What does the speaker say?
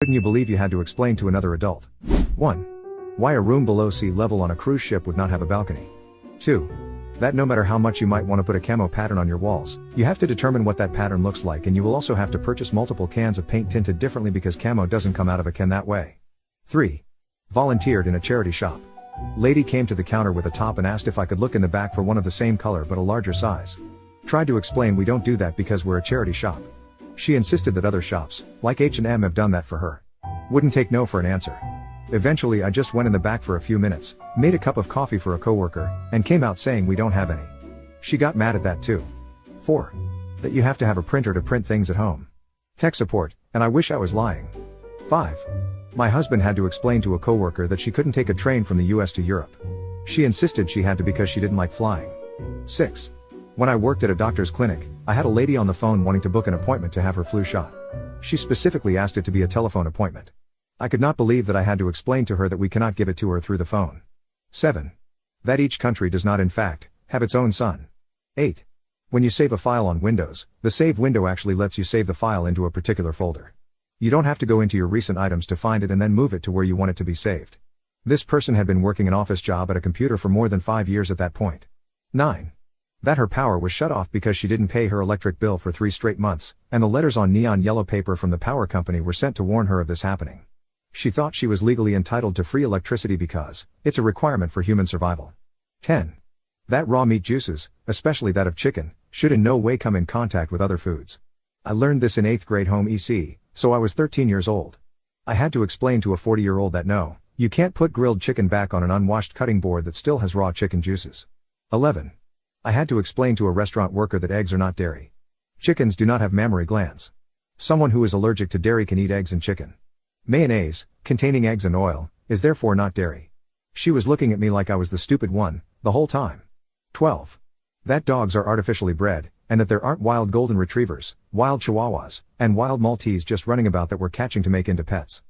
couldn't you believe you had to explain to another adult? 1. Why a room below sea level on a cruise ship would not have a balcony. 2. That no matter how much you might want to put a camo pattern on your walls, you have to determine what that pattern looks like, and you will also have to purchase multiple cans of paint tinted differently because camo doesn't come out of a can that way. 3. Volunteered in a charity shop. Lady came to the counter with a top and asked if I could look in the back for one of the same color but a larger size. Tried to explain we don't do that because we're a charity shop. She insisted that other shops, like H&M, have done that for her. Wouldn't take no for an answer. Eventually I just went in the back for a few minutes, made a cup of coffee for a coworker, and came out saying we don't have any. She got mad at that too. 4. That you have to have a printer to print things at home. Tech support, and I wish I was lying. 5. My husband had to explain to a coworker that she couldn't take a train from the US to Europe. She insisted she had to because she didn't like flying. 6. When I worked at a doctor's clinic, I had a lady on the phone wanting to book an appointment to have her flu shot. She specifically asked it to be a telephone appointment. I could not believe that I had to explain to her that we cannot give it to her through the phone. 7. That each country does not in fact have its own sun. 8. When you save a file on Windows, the save window actually lets you save the file into a particular folder. You don't have to go into your recent items to find it and then move it to where you want it to be saved. This person had been working an office job at a computer for more than 5 years at that point. 9. That her power was shut off because she didn't pay her electric bill for 3 straight months, and the letters on neon yellow paper from the power company were sent to warn her of this happening. She thought she was legally entitled to free electricity because it's a requirement for human survival. 10. That raw meat juices, especially that of chicken, should in no way come in contact with other foods. I learned this in 8th grade home EC, so I was 13 years old. I had to explain to a 40-year-old that no, you can't put grilled chicken back on an unwashed cutting board that still has raw chicken juices. 11. I had to explain to a restaurant worker that eggs are not dairy. Chickens do not have mammary glands. Someone who is allergic to dairy can eat eggs and chicken. Mayonnaise, containing eggs and oil, is therefore not dairy. She was looking at me like I was the stupid one, the whole time. 12. That dogs are artificially bred, and that there aren't wild golden retrievers, wild chihuahuas, and wild Maltese just running about that we're catching to make into pets.